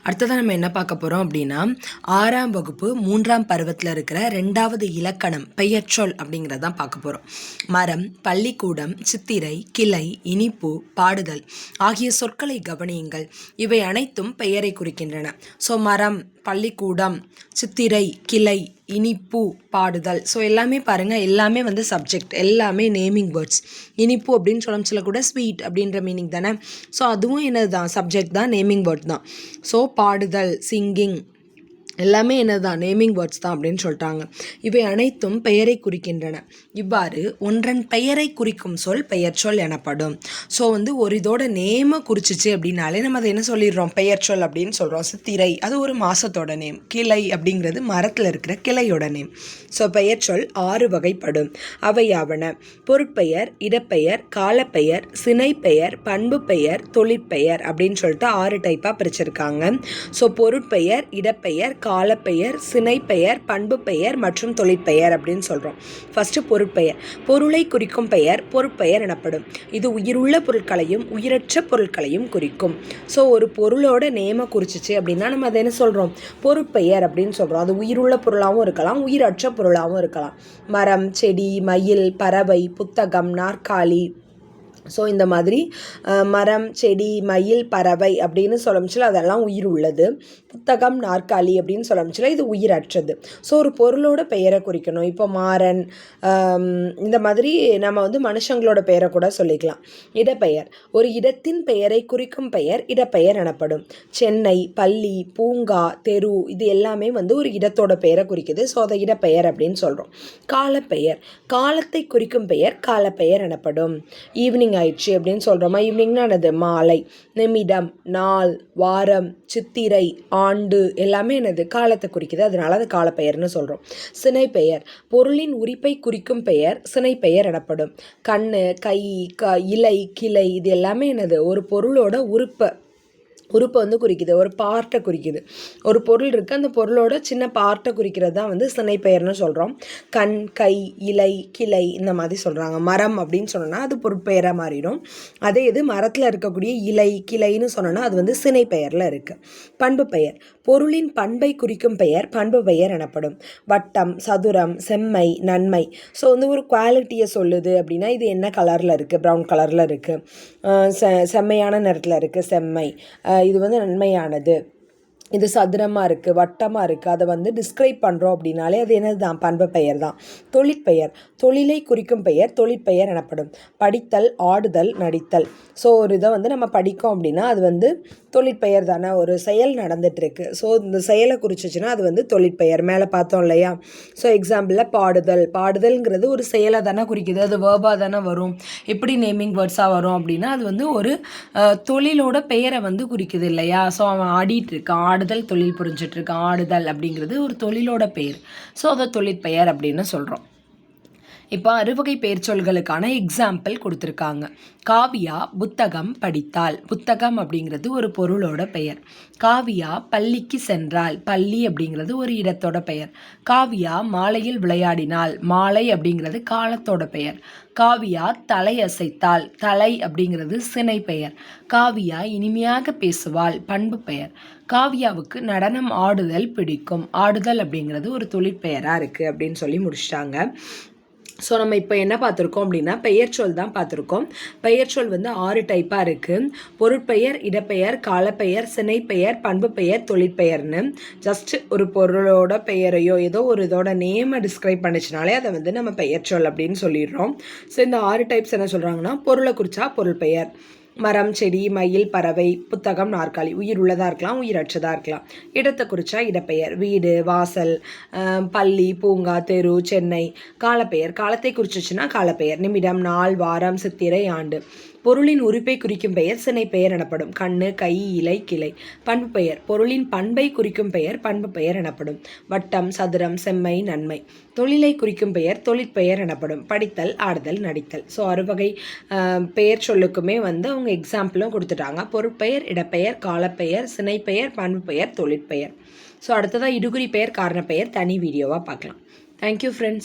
அடுத்ததான் நம்ம என்ன பார்க்க போகிறோம் அப்படின்னா 6ஆம் வகுப்பு 3ஆம் பருவத்தில் இருக்கிற 2வது இலக்கணம் பெயர்ச்சொல் அப்படிங்கிறதான் பார்க்க போகிறோம். மரம், பள்ளிக்கூடம், சித்திரை, கிளை, இனிப்பு, பாடுதல் ஆகிய சொற்களை கவனியுங்கள். இவை அனைத்தும் பெயரை குறிக்கின்றன. ஸோ மரம், பள்ளிக்கூடம், சித்திரை, கிளை, இனிப்பு, பாடுதல். ஸோ எல்லாமே பாருங்கள், எல்லாமே வந்து சப்ஜெக்ட், எல்லாமே நேமிங் வேர்ட்ஸ். இனிப்பு அப்படின்னு சொல்ல கூட ஸ்வீட் அப்படின்ற மீனிங் தானே. ஸோ அதுவும் என்னது தான், சப்ஜெக்ட் தான், நேமிங் வேர்ட் தான். ஸோ பாடுதல், சிங்கிங் எல்லாமே என்னதான், நேமிங் வேர்ட்ஸ் தான் அப்படின்னு சொல்லிட்டாங்க. இவை அனைத்தும் பெயரை குறிக்கின்றன. இவ்வாறு ஒன்றன் பெயரை குறிக்கும் சொல் பெயர் சொல் எனப்படும். ஸோ வந்து ஒரு இதோட நேமை குறிச்சிச்சு அப்படின்னாலே நம்ம அதை என்ன சொல்லிடுறோம், பெயர் சொல் அப்படின்னு சொல்கிறோம். சித்திரை அது ஒரு மாதத்தோட நேம். கிளை அப்படிங்கிறது மரத்தில் இருக்கிற கிளையோட நேம். ஸோ பெயர் சொல் 6 வகைப்படும். அவையாவன: பொருட்பெயர், இடப்பெயர், காலப்பெயர், சினைப்பெயர், பண்பு பெயர், தொழிற்பெயர் அப்படின்னு சொல்லிட்டு 6 டைப்பாக பிரிச்சிருக்காங்க. ஸோ பொருட்பெயர், இடப்பெயர், காலப்பெயர், சினைப்பெயர், பண்பு பெயர் மற்றும் தொழிற்பெயர் அப்படின்னு சொல்கிறோம். ஃபஸ்ட்டு பொருட்பெயர். பொருளை குறிக்கும் பெயர் பொருட்பெயர் எனப்படும். இது உயிருள்ள பொருட்களையும் உயிரற்ற பொருட்களையும் குறிக்கும். ஸோ ஒரு பொருளோட நேமை குறிச்சிச்சு அப்படின்னா நம்ம அதை என்ன சொல்கிறோம், பொருட்பெயர் அப்படின்னு சொல்கிறோம். அது உயிருள்ள பொருளாகவும் இருக்கலாம், உயிரற்ற பொருளாகவும் இருக்கலாம். மரம், செடி, மயில், பறவை, புத்தகம், நாற்காலி. ஸோ இந்த மாதிரி மரம், செடி, மயில், பறவை அப்படின்னு சொல்லமிச்சில் அதெல்லாம் உயிர் உள்ளது. புத்தகம், நாற்காலி அப்படின்னு சொல்லமிச்சில் இது உயிரற்றது. ஸோ ஒரு பொருளோட பெயரை குறிக்கணும். இப்போ மாறன், இந்த மாதிரி நம்ம வந்து மனுஷங்களோட பெயரை கூட சொல்லிக்கலாம். இடப்பெயர். ஒரு இடத்தின் பெயரை குறிக்கும் பெயர் இடப்பெயர் எனப்படும். சென்னை, பள்ளி, பூங்கா, தெரு இது எல்லாமே வந்து ஒரு இடத்தோட பெயரை குறிக்குது. ஸோ அதை இடப்பெயர் அப்படின்னு சொல்கிறோம். காலப்பெயர். காலத்தை குறிக்கும் பெயர் காலப்பெயர் எனப்படும். ஈவினிங் ஆயிடுச்சு அப்படின்னு சொல்கிறோமா, ஈவினிங்னா என்னது, மாலை. நிமிடம், நாள், வாரம், சித்திரை, ஆண்டு எல்லாமே என்னது, காலத்தை குறிக்குது. அதனால அது காலப்பெயர்னு சொல்கிறோம். சினைப்பெயர். பொருளின் உரிப்பை குறிக்கும் பெயர் சினைப்பெயர் எனப்படும். கண்ணு, கை, இலை, கிளை இது எல்லாமே என்னது, ஒரு பொருளோட உறுப்பை வந்து குறிக்குது, ஒரு பார்ட்டை குறிக்குது. ஒரு பொருள் இருக்குது, அந்த பொருளோட சின்ன பார்ட்டை குறிக்கிறது தான் வந்து சினைப்பெயர்னு சொல்கிறோம். கண், கை, இலை, கிளை இந்த மாதிரி சொல்கிறாங்க. மரம் அப்படின்னு சொன்னோன்னா அது பொருட்பெயராக மாறிடும். அதே இது மரத்தில் இருக்கக்கூடிய இலை, கிளைன்னு சொன்னோன்னா அது வந்து சினைப்பெயரில் இருக்குது. பண்பு பெயர். பொருளின் பண்பை குறிக்கும் பெயர் பண்பு பெயர் எனப்படும். வட்டம், சதுரம், செம்மை, நன்மை. ஸோ வந்து ஒரு குவாலிட்டியை சொல்லுது அப்படின்னா இது என்ன கலரில் இருக்குது, ப்ரௌன் கலரில் இருக்குது, செம்மையான நிறத்தில் இருக்குது செம்மை, இது வந்து நன்மையானது, இது சதுரமாக இருக்குது, வட்டமாக இருக்குது, அதை வந்து டிஸ்கிரைப் பண்ணுறோம் அப்படின்னாலே அது என்னது தான், பண்பு பெயர் தான். தொழிற்பெயர். தொழிலை குறிக்கும் பெயர் தொழிற்பெயர் எனப்படும். படித்தல், ஆடுதல், நடித்தல். ஸோ ஒரு இதை வந்து நம்ம படிக்கோம் அப்படின்னா அது வந்து தொழிற்பெயர் தானே, ஒரு செயல் நடந்துகிட்ருக்கு. ஸோ இந்த செயலை குறிச்சிச்சுன்னா அது வந்து தொழிற்பெயர். மேலே பார்த்தோம் இல்லையா. ஸோ எக்ஸாம்பிளில் பாடுதல். பாடுதல்ங்கிறது ஒரு செயலை தானே குறிக்குது, அது வேர்பாக தானே வரும். எப்படி நேமிங் வேர்ட்ஸாக வரும் அப்படின்னா அது வந்து ஒரு தொழிலோட பெயரை வந்து குறிக்குது இல்லையா. ஸோ அவன் ஆடிட்டு இருக்கான், ஆடுதல் தொழில் புரிஞ்சிட்ருக்கான். ஆடுதல் அப்படிங்கிறது ஒரு தொழிலோட பெயர். ஸோ அதை தொழிற்பெயர் அப்படின்னு சொல்கிறோம். இப்போ அறுவகை பெயர்ச்சொல்களுக்கான எக்ஸாம்பிள் கொடுத்துருக்காங்க. காவியா புத்தகம் படித்தாள். புத்தகம் அப்படிங்கிறது ஒரு பொருளோட பெயர். காவியா பள்ளிக்கு சென்றாள். பள்ளி அப்படிங்கிறது ஒரு இடத்தோட பெயர். காவியா மாலையில் விளையாடினாள். மாலை அப்படிங்கிறது காலத்தோட பெயர். காவியா தலை அசைத்தாள். தலை அப்படிங்கிறது சினை பெயர். காவியா இனிமையாக பேசுவாள். பண்பு பெயர். காவியாவுக்கு நடனம் ஆடுதல் பிடிக்கும். ஆடுதல் அப்படிங்கிறது ஒரு தொழிற்பெயராக இருக்குது அப்படின்னு சொல்லி முடிச்சிட்டாங்க. ஸோ நம்ம இப்போ என்ன பார்த்துருக்கோம் அப்படின்னா பெயர்ச்சொல் தான் பார்த்துருக்கோம். பெயர்ச்சொல் வந்து 6 டைப்பாக இருக்குது. பொருட்பெயர், இடப்பெயர், காலப்பெயர், சினைப்பெயர், பண்பு பெயர், தொழிற்பெயர்னு. ஜஸ்ட் ஒரு பொருளோட பெயரையோ ஏதோ ஒரு இதோட நேமை டிஸ்கிரைப் பண்ணிச்சுனாலே அதை வந்து நம்ம பெயர்ச்சொல் அப்படின்னு சொல்லிடுறோம். ஸோ இந்த 6 டைப்ஸ் என்ன சொல்கிறாங்கன்னா, பொருளை குறிச்சா பொருள் பெயர். மரம், செடி, மயில், பறவை, புத்தகம், நாற்காலி உயிர் உள்ளதாக இருக்கலாம், உயிரற்றதாக இருக்கலாம். இடத்தை குறிச்சா இடப்பெயர். வீடு, வாசல், பள்ளி, பூங்கா, தெரு, சென்னை. காலப்பெயர். காலத்தை குறிச்சிச்சுன்னா காலப்பெயர். நிமிடம், நாள், வாரம், சித்திரை, ஆண்டு. பொருளின் உறுப்பை குறிக்கும் பெயர் சினைப்பெயர் எனப்படும். கண்ணு, கை, இலை, கிளை. பண்பு பெயர். பொருளின் பண்பை குறிக்கும் பெயர் பண்பு பெயர் எனப்படும். வட்டம், சதுரம், செம்மை, நன்மை. தொழிலை குறிக்கும் பெயர் தொழிற்பெயர் எனப்படும். படித்தல், ஆடுதல், நடித்தல். ஸோ 6 வகை பெயர் சொல்லுக்குமே வந்து அவங்க எக்ஸாம்பிளும் கொடுத்துட்டாங்க. பொருட்பெயர், இடப்பெயர், காலப்பெயர், சினைப்பெயர், பண்பு பெயர், தொழிற்பெயர். ஸோ அடுத்ததாக இடுகுறி பெயர், காரணப்பெயர் தனி வீடியோவாக பார்க்கலாம். Thank you friends.